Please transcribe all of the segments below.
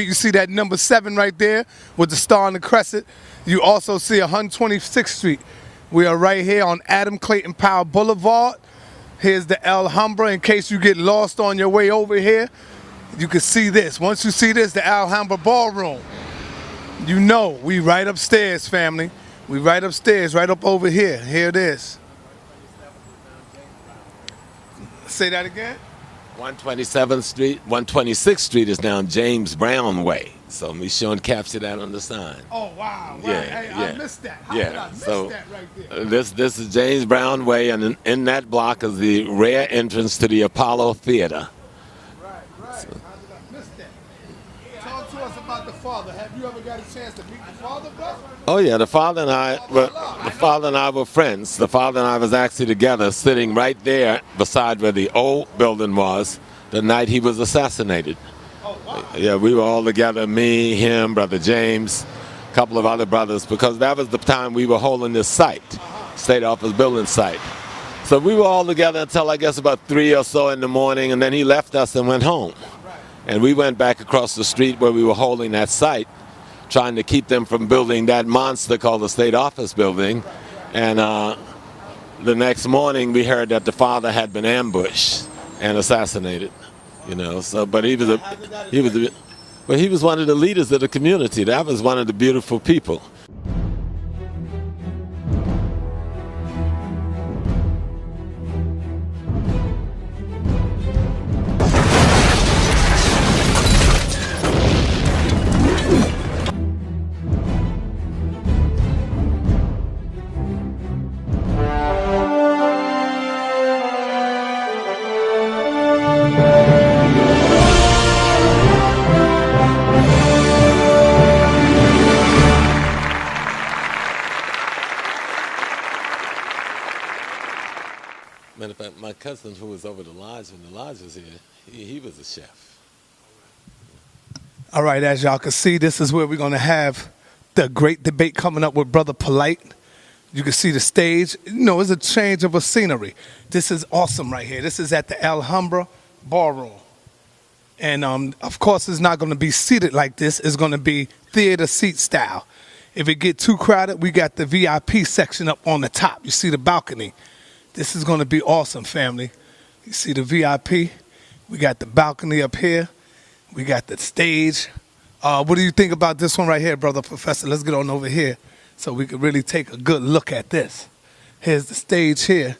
You see that number 7 right there with the star and the crescent. You also see 126th Street. We are right here on Adam Clayton Powell Boulevard. Here's the Alhambra. In case you get lost on your way over here, you can see this. Once you see this, the Alhambra Ballroom. You know, we right upstairs, family. We right upstairs, right up over here. Here it is. Say that again? 127th Street, 126th Street is now James Brown Way. So we sure and capture that on the sign. Oh, wow. Yeah, Hey, yeah. I missed that. How did I miss that right there? This is James Brown Way, and in that block is the rare entrance to the Apollo Theater. Right. How did I miss that? Talk to us about the father. Have you ever got a chance to meet the father, brother? Oh yeah, the father and I were friends. The father and I was actually together, sitting right there beside where the old building was the night he was assassinated. Oh, wow. Yeah, we were all together, me, him, Brother James, a couple of other brothers, because that was the time we were holding this site, State Office Building site. So we were all together until I guess about 3 or so in the morning, and then he left us and went home. And we went back across the street where we were holding that site, trying to keep them from building that monster called the State Office Building. And the next morning we heard that the father had been ambushed and assassinated. You know, so but he was one of the leaders of the community. That was one of the beautiful people. Matter of fact, my cousin who was over the lodge when the lodge was here, he was a chef. All right, as y'all can see, this is where we're going to have the great debate coming up with Brother Polite. You can see the stage. You know, it's a change of a scenery. This is awesome right here. This is at the Alhambra Ballroom. And, of course, it's not going to be seated like this. It's going to be theater seat style. If it get too crowded, we got the VIP section up on the top. You see the balcony. This is going to be awesome, family. You see the VIP. We got the balcony up here. We got the stage. What do you think about this one right here, Brother Professor? Let's get on over here so we can really take a good look at this. Here's the stage here.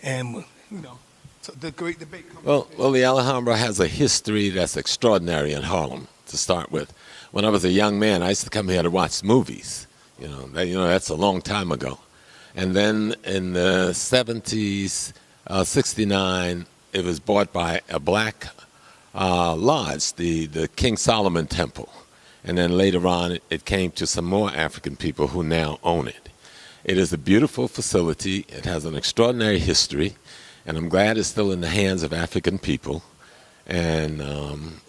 And, you know, so the great debate comes up. Well, the Alhambra has a history that's extraordinary in Harlem, to start with. When I was a young man, I used to come here to watch movies. That's a long time ago. And then in the 70s, 69, it was bought by a black lodge, the King Solomon Temple. And then later on, it came to some more African people who now own it. It is a beautiful facility. It has an extraordinary history. And I'm glad it's still in the hands of African people. And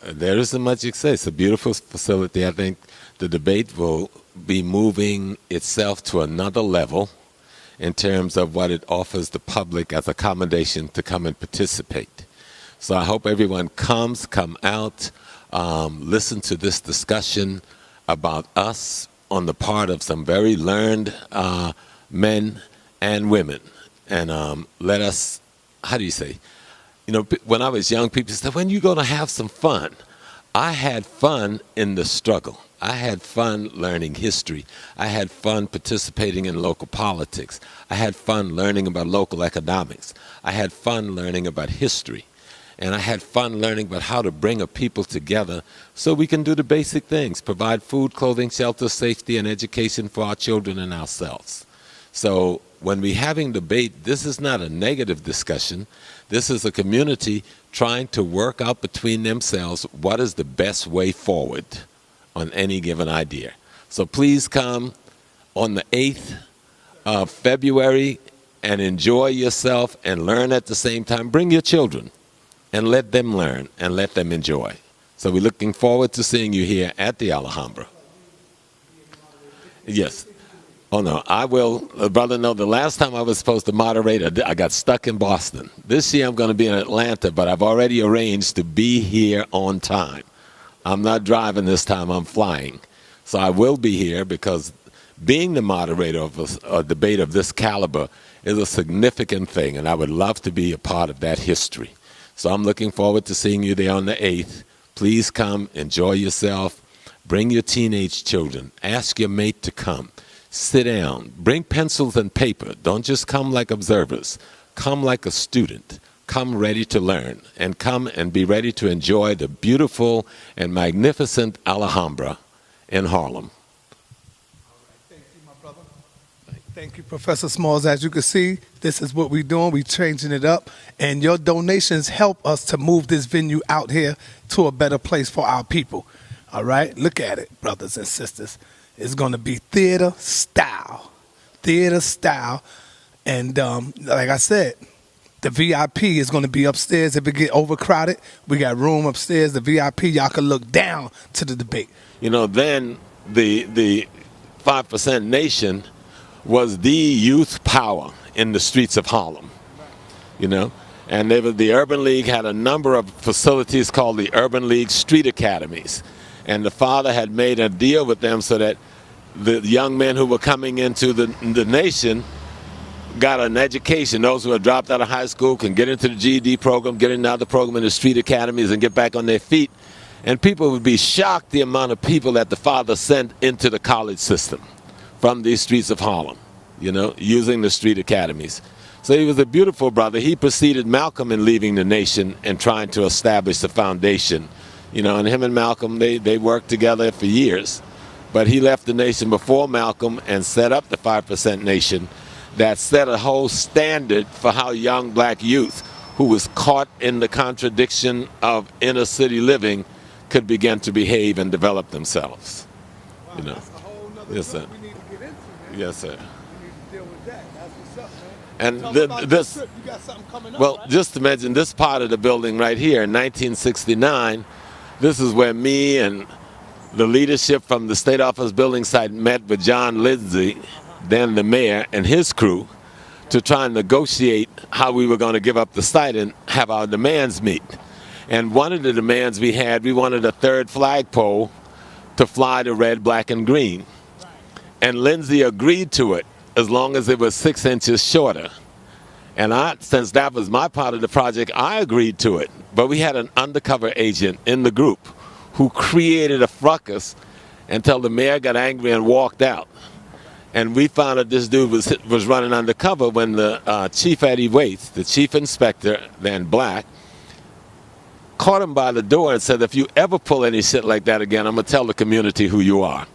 there isn't much you can say. It's a beautiful facility. I think the debate will be moving itself to another level in terms of what it offers the public as accommodation to come and participate. So I hope everyone come out, listen to this discussion about us on the part of some very learned men and women. And let us, how do you say, when I was young, people said, when are you going to have some fun? I had fun in the struggle. I had fun learning history. I had fun participating in local politics. I had fun learning about local economics. I had fun learning about history. And I had fun learning about how to bring a people together so we can do the basic things, provide food, clothing, shelter, safety, and education for our children and ourselves. So when we're having debate, this is not a negative discussion. This is a community trying to work out between themselves what is the best way forward on any given idea. So please come on the 8th of February and enjoy yourself and learn at the same time. Bring your children and let them learn and let them enjoy. So we're looking forward to seeing you here at the Alhambra. Yes. Oh, no, I will. Brother, no, the last time I was supposed to moderate, I got stuck in Boston. This year I'm going to be in Atlanta, but I've already arranged to be here on time. I'm not driving this time, I'm flying. So I will be here because being the moderator of a debate of this caliber is a significant thing, and I would love to be a part of that history. So I'm looking forward to seeing you there on the 8th. Please come, enjoy yourself, bring your teenage children, ask your mate to come, sit down, bring pencils and paper. Don't just come like observers, come like a student. Come ready to learn, and come and be ready to enjoy the beautiful and magnificent Alhambra in Harlem. Thank you, my brother. Thank you, Professor Smalls. As you can see, this is what we're doing. We're changing it up, and your donations help us to move this venue out here to a better place for our people. All right? Look at it, brothers and sisters. It's going to be theater style. Theater style. And like I said, the VIP is going to be upstairs. If it get overcrowded, we got room upstairs. The VIP, y'all can look down to the debate. You know, then the 5% Nation was the youth power in the streets of Harlem, you know. And the Urban League had a number of facilities called the Urban League Street Academies. And the father had made a deal with them so that the young men who were coming into the nation got an education. Those who had dropped out of high school can get into the GED program, get into another program in the street academies and get back on their feet. And people would be shocked the amount of people that the father sent into the college system from these streets of Harlem, you know, using the street academies. So he was a beautiful brother. He preceded Malcolm in leaving the nation and trying to establish the foundation. You know, and him and Malcolm, they worked together for years. But he left the nation before Malcolm and set up the 5% Nation that set a whole standard for how young black youth who was caught in the contradiction of inner city living could begin to behave and develop themselves. Wow, you know. That's a whole nother Yes, sir. we need to get into, man. Yes, sir. We need to deal with that. That's what's up, man. And Tell me about this, trip. You got something coming up, well, right? just to mention this part of the building right here in 1969, this is where me and the leadership from the State Office building site met with John Lindsay, then the mayor, and his crew to try and negotiate how we were going to give up the site and have our demands meet. And one of the demands we had, we wanted a third flagpole to fly the red, black, and green. And Lindsay agreed to it as long as it was 6 inches shorter. And since that was my part of the project, I agreed to it. But we had an undercover agent in the group who created a fracas until the mayor got angry and walked out. And we found that this dude was running undercover when the Chief Eddie Waits, the chief inspector, then black, caught him by the door and said, if you ever pull any shit like that again, I'm going to tell the community who you are.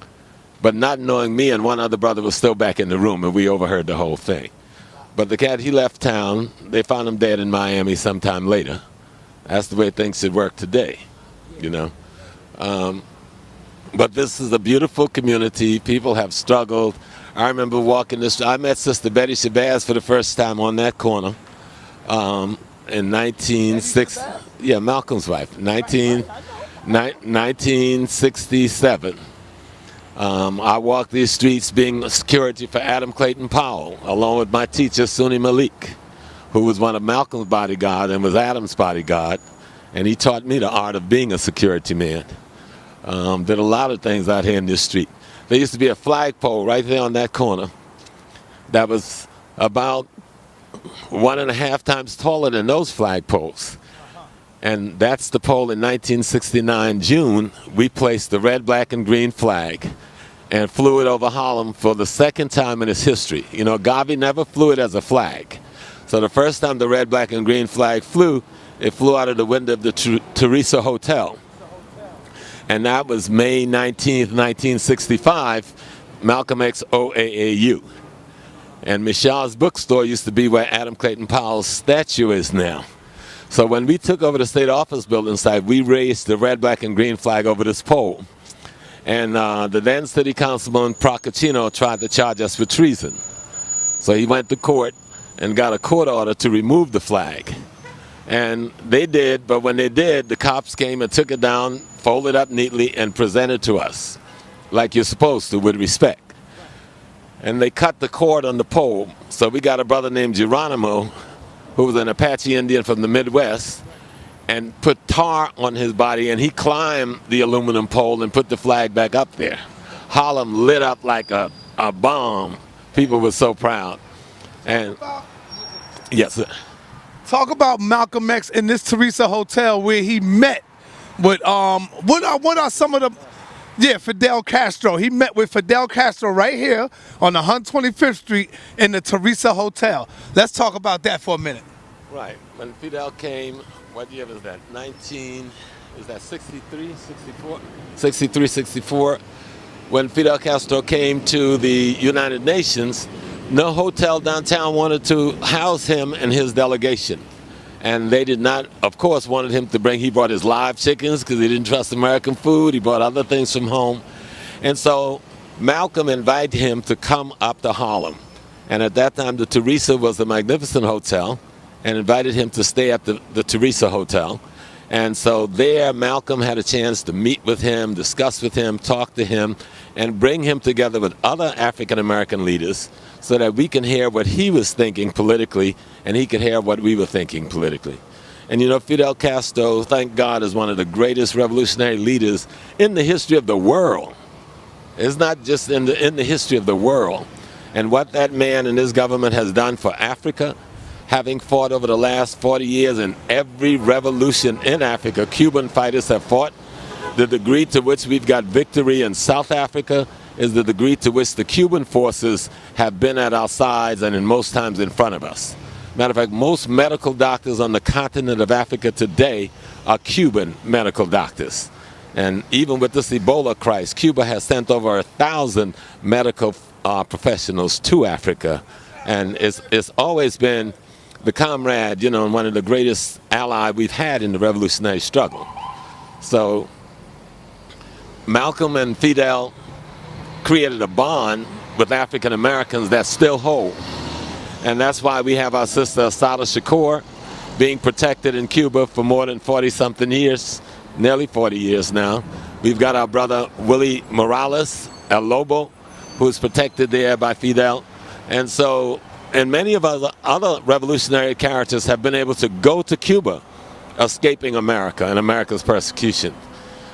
But not knowing me and one other brother was still back in the room, and we overheard the whole thing. But the cat, he left town. They found him dead in Miami sometime later. That's the way things should work today, you know. But this is a beautiful community. People have struggled. I remember walking this. I met Sister Betty Shabazz for the first time on that corner in 1960. Yeah, Malcolm's wife. 1967. I walked these streets being security for Adam Clayton Powell, along with my teacher, Suni Malik, who was one of Malcolm's bodyguard and was Adam's bodyguard. And he taught me the art of being a security man. Did a lot of things out here in this street. There used to be a flagpole right there on that corner that was about 1.5 times taller than those flagpoles. And that's the pole in 1969, June, we placed the red, black, and green flag and flew it over Harlem for the second time in its history. You know, Garvey never flew it as a flag. So the first time the red, black, and green flag flew, it flew out of the window of the Teresa Hotel. And that was May 19th, 1965, Malcolm X OAAU. And Michelle's bookstore used to be where Adam Clayton Powell's statue is now. So when we took over the State Office building site, we raised the red, black, and green flag over this pole. And the then city councilman, Procaccino, tried to charge us for treason. So he went to court and got a court order to remove the flag. And they did, but when they did, the cops came and took it down, folded up neatly, and presented to us, like you're supposed to, with respect. And they cut the cord on the pole. So we got a brother named Geronimo, who was an Apache Indian from the Midwest, and put tar on his body, and he climbed the aluminum pole and put the flag back up there. Harlem lit up like a bomb. People were so proud. And yes, sir. Talk about Malcolm X in this Teresa Hotel where he met with what are some of the Fidel Castro. He met with Fidel Castro right here on 125th Street in the Teresa Hotel. Let's talk about that for a minute. Right. When Fidel came, what year was that? 63, 64? 63, 64. When Fidel Castro came to the United Nations, no hotel downtown wanted to house him and his delegation. And they did not, of course, wanted him to bring, he brought his live chickens because he didn't trust American food. He brought other things from home. And so Malcolm invited him to come up to Harlem. And at that time, the Teresa was a magnificent hotel, and invited him to stay at the Teresa Hotel. And so there, Malcolm had a chance to meet with him, discuss with him, talk to him, and bring him together with other African-American leaders so that we can hear what he was thinking politically and he could hear what we were thinking politically. And you know, Fidel Castro, thank God, is one of the greatest revolutionary leaders in the history of the world. It's not just in the history of the world. And what that man and his government has done for Africa, having fought over the last 40 years in every revolution in Africa, Cuban fighters have fought. The degree to which we've got victory in South Africa is the degree to which the Cuban forces have been at our sides and in most times in front of us. Matter of fact, most medical doctors on the continent of Africa today are Cuban medical doctors. And even with this Ebola crisis, Cuba has sent over 1,000 medical professionals to Africa. And it's always been the comrade, you know, and one of the greatest allies we've had in the revolutionary struggle. So Malcolm and Fidel created a bond with African Americans that still hold. And that's why we have our sister Assata Shakur being protected in Cuba for more than 40-something years, nearly 40 years now. We've got our brother Willie Morales, El Lobo, who's protected there by Fidel. And so, and many of our other revolutionary characters have been able to go to Cuba, escaping America and America's persecution.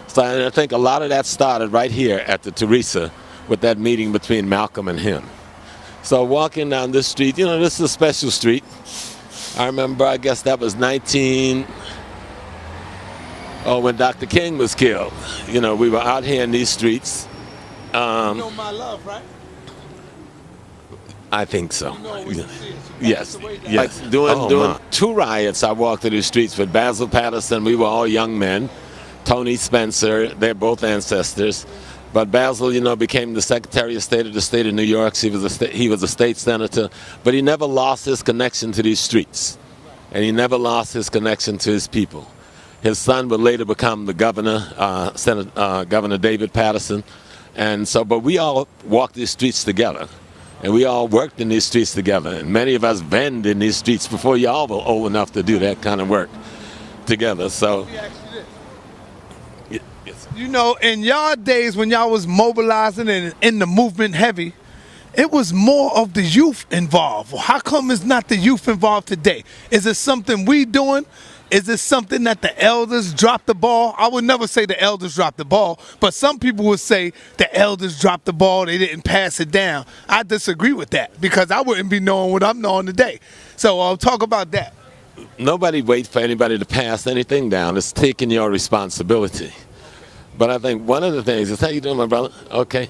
So I think a lot of that started right here at the Teresa with that meeting between Malcolm and him. So walking down this street, you know, this is a special street. I remember, I guess that was when Dr. King was killed. You know, we were out here in these streets. You know My Love, right? I think so. You know yes. Yes. Like doing 2 riots, I walked through the streets with Basil Patterson. We were all young men. Tony Spencer, they're both ancestors. But Basil, you know, became the Secretary of State of the state of New York. He was a state senator, but he never lost his connection to these streets, and he never lost his connection to his people. His son would later become the governor, Governor David Patterson, and so. But we all walked these streets together, and we all worked in these streets together. And many of us vend in these streets before y'all were old enough to do that kind of work together. So. You know, in y'all days when y'all was mobilizing and in the movement heavy, it was more of the youth involved. How come it's not the youth involved today? Is it something we doing? Is it something that the elders dropped the ball? I would never say the elders dropped the ball, but some people would say the elders dropped the ball, they didn't pass it down. I disagree with that because I wouldn't be knowing what I'm knowing today. So I'll talk about that. Nobody waits for anybody to pass anything down. It's taking your responsibility. But I think one of the things is, how you doing, my brother? Okay.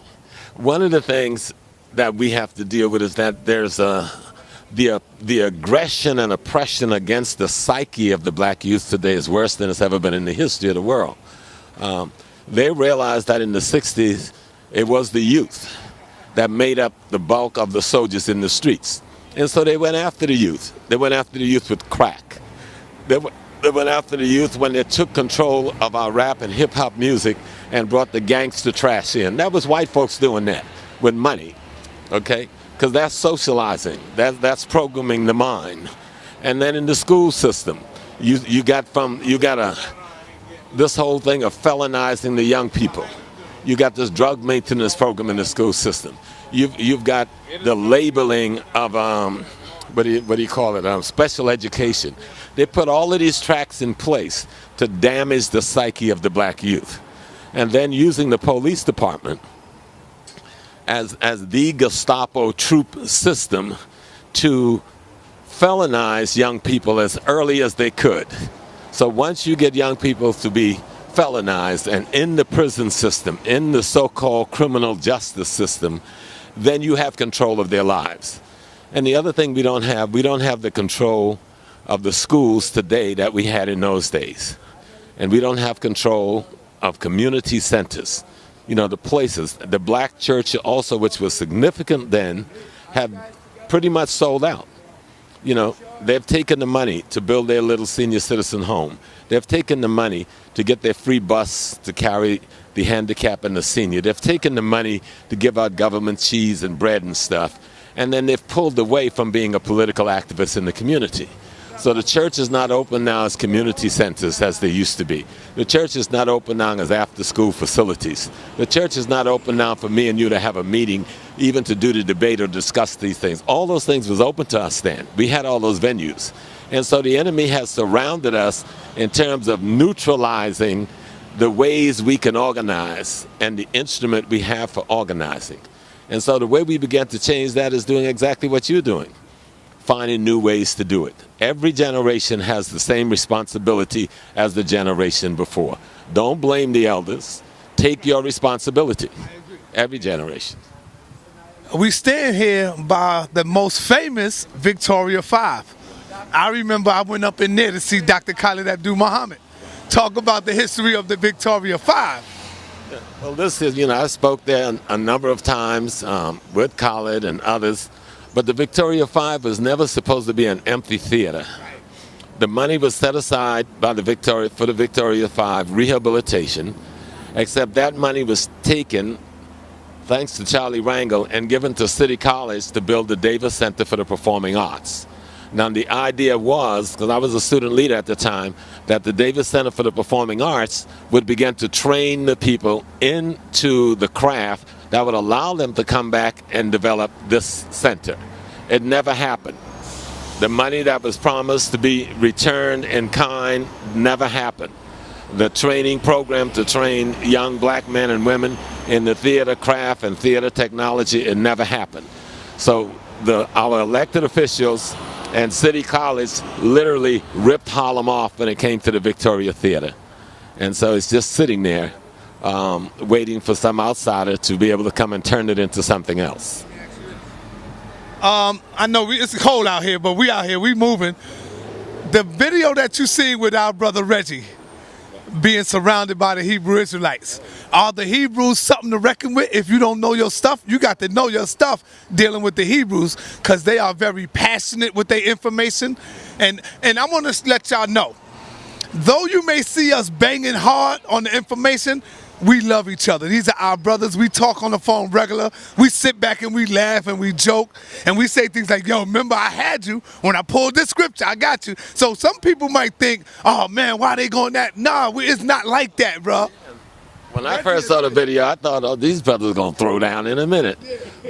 One of the things that we have to deal with is that there's the aggression and oppression against the psyche of the black youth today is worse than it's ever been in the history of the world. They realized that in the 60s, it was the youth that made up the bulk of the soldiers in the streets. And so they went after the youth. They went after the youth with crack. They went after the youth when they took control of our rap and hip-hop music and brought the gangster trash in. That was white folks doing that with money, okay? Because that's socializing. That's programming the mind. And then in the school system, you got this whole thing of felonizing the young people. You got this drug maintenance program in the school system. You've got the labeling of what do you call it? Special education. They put all of these tracks in place to damage the psyche of the black youth. And then using the police department as the Gestapo troop system to felonize young people as early as they could. So once you get young people to be felonized and in the prison system, in the so-called criminal justice system, then you have control of their lives. And the other thing we don't have the control of the schools today that we had in those days. And we don't have control of community centers. You know, the places, the black church also, which was significant then, have pretty much sold out. You know, they've taken the money to build their little senior citizen home. They've taken the money to get their free bus to carry the handicap and the senior. They've taken the money to give out government cheese and bread and stuff. And then they've pulled away from being a political activist in the community. So the church is not open now as community centers as they used to be. The church is not open now as after-school facilities. The church is not open now for me and you to have a meeting, even to do the debate or discuss these things. All those things was open to us then. We had all those venues. And so the enemy has surrounded us in terms of neutralizing the ways we can organize and the instrument we have for organizing. And so the way we began to change that is doing exactly what you're doing. Finding new ways to do it. Every generation has the same responsibility as the generation before. Don't blame the elders. Take your responsibility. Every generation. We stand here by the most famous Victoria 5. I remember I went up in there to see Dr. Khalid Abdul Muhammad. Talk about the history of the Victoria 5. Well, this is, you know, I spoke there a number of times with Khalid and others. But the Victoria 5 was never supposed to be an empty theater. The money was set aside by for the Victoria 5 rehabilitation, except that money was taken, thanks to Charlie Rangel, and given to City College to build the Davis Center for the Performing Arts. Now, the idea was, because I was a student leader at the time, that the Davis Center for the Performing Arts would begin to train the people into the craft that would allow them to come back and develop this center. It never happened. The money that was promised to be returned in kind never happened. The training program to train young black men and women in the theater craft and theater technology, it never happened. So our elected officials and City College literally ripped Harlem off when it came to the Victoria Theater. And so it's just sitting there waiting for some outsider to be able to come and turn it into something else. I know it's cold out here, but we out here, we moving. The video that you see with our brother Reggie being surrounded by the Hebrew Israelites, are the Hebrews something to reckon with? If you don't know your stuff, you got to know your stuff dealing with the Hebrews, because they are very passionate with their information. And I want to let y'all know, though you may see us banging hard on the information, we love each other. These are our brothers. We talk on the phone regular. We sit back and we laugh and we joke and we say things like, yo, remember I had you when I pulled this scripture, I got you. So some people might think, oh man, why they going that? Nah, it's not like that, bro. When I first saw the video, I thought, oh, these brothers are going to throw down in a minute.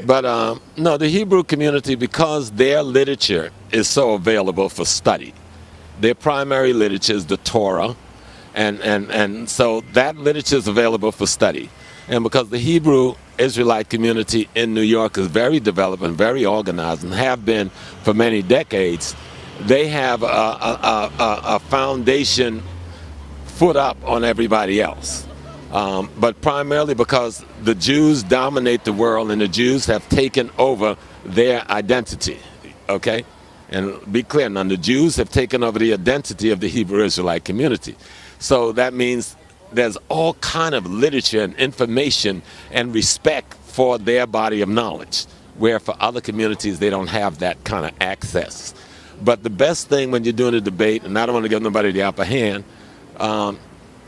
But no, the Hebrew community, because their literature is so available for study, their primary literature is the Torah, and so that literature is available for study. And because the Hebrew Israelite community in New York is very developed and very organized and have been for many decades, they have a foundation foot up on everybody else. But primarily because the Jews dominate the world and the Jews have taken over their identity, okay? And be clear, now the Jews have taken over the identity of the Hebrew Israelite community. So that means there's all kind of literature and information and respect for their body of knowledge, where for other communities they don't have that kind of access. But the best thing when you're doing a debate, and I don't want to give nobody the upper hand,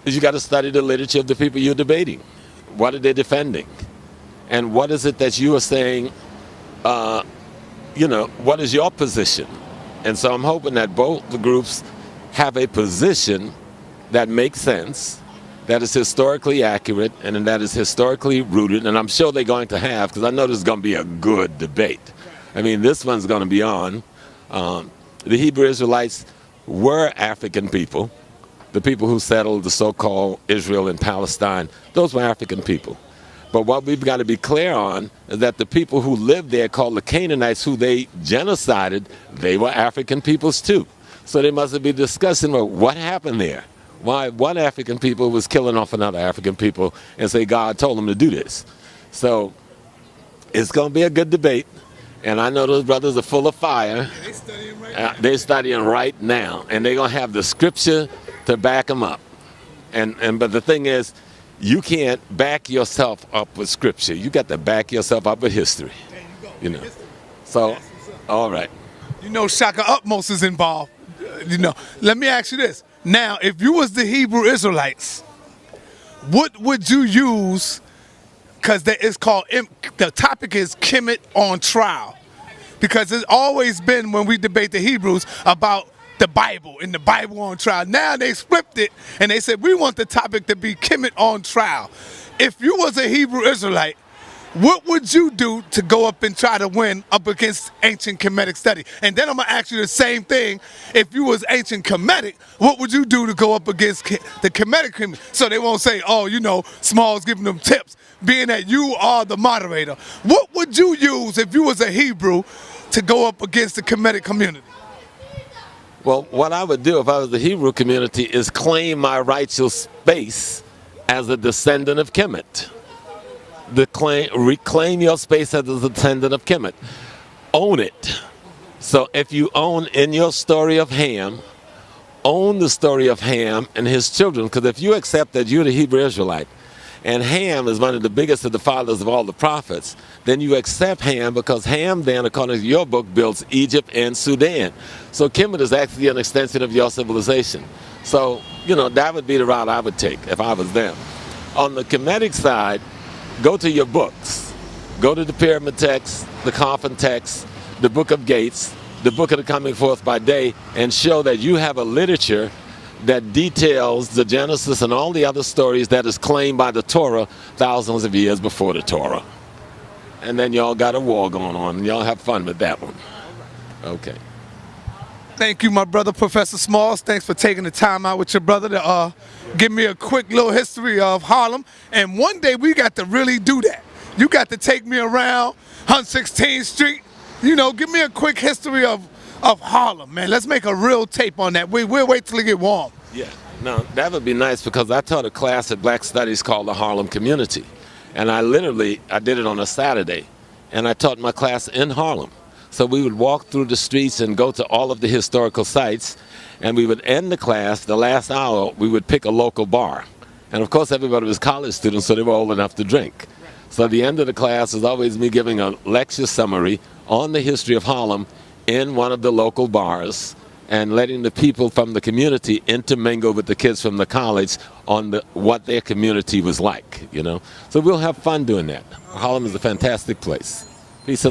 is you got to study the literature of the people you're debating. What are they defending? And what is it that you are saying, what is your position? And so I'm hoping that both the groups have a position that makes sense, that is historically accurate, and that is historically rooted, and I'm sure they're going to have, because I know this is going to be a good debate. I mean, this one's going to be on. The Hebrew Israelites were African people. The people who settled the so-called Israel and Palestine, those were African people. But what we've got to be clear on is that the people who lived there, called the Canaanites, who they genocided, they were African peoples too. So they must be discussing, well, what happened there? Why one African people was killing off another African people and say God told them to do this. So it's going to be a good debate. And I know those brothers are full of fire. They're studying right now. And they're going to have the scripture to back them up. But the thing is, you can't back yourself up with scripture. You got to back yourself up with history. You know. So, all right. You know, Shaka Utmost is involved. You know, let me ask you this. Now, if you was the Hebrew Israelites, what would you use? Because it's called, the topic is Kemet on trial. Because it's always been, when we debate the Hebrews, about the Bible and the Bible on trial. Now they flipped it and they said, we want the topic to be Kemet on trial. If you was a Hebrew Israelite, what would you do to go up and try to win up against ancient Kemetic study? And then I'm going to ask you the same thing. If you was ancient Kemetic, what would you do to go up against the Kemetic community? So they won't say, oh, you know, Small's giving them tips, being that you are the moderator. What would you use if you was a Hebrew to go up against the Kemetic community? Well, what I would do if I was the Hebrew community is claim my rightful space as a descendant of Kemet. Reclaim your space as a descendant of Kemet. Own it. So if you own in your story of Ham, own the story of Ham and his children, because if you accept that you're the Hebrew Israelite, and Ham is one of the biggest of the fathers of all the prophets, then you accept Ham, because Ham then, according to your book, builds Egypt and Sudan. So Kemet is actually an extension of your civilization. So, you know, that would be the route I would take if I was them. On the Kemetic side, go to your books. Go to the Pyramid Text, the Coffin Text, the Book of Gates, the Book of the Coming Forth by Day, and show that you have a literature that details the Genesis and all the other stories that is claimed by the Torah thousands of years before the Torah. And then y'all got a war going on, and y'all have fun with that one. Okay. Thank you, my brother, Professor Smalls. Thanks for taking the time out with your brother to give me a quick little history of Harlem. And one day we got to really do that. You got to take me around 116th Street. You know, give me a quick history of Harlem, man. Let's make a real tape on that. We'll wait till it get warm. Yeah, no, that would be nice, because I taught a class at Black Studies called the Harlem Community. And I did it on a Saturday. And I taught my class in Harlem. So we would walk through the streets and go to all of the historical sites. And we would end the class, the last hour, we would pick a local bar. And of course, everybody was college students, so they were old enough to drink. So the end of the class is always me giving a lecture summary on the history of Harlem in one of the local bars, and letting the people from the community intermingle with the kids from the college on what their community was like, you know. So we'll have fun doing that. Harlem is a fantastic place. Peace and love.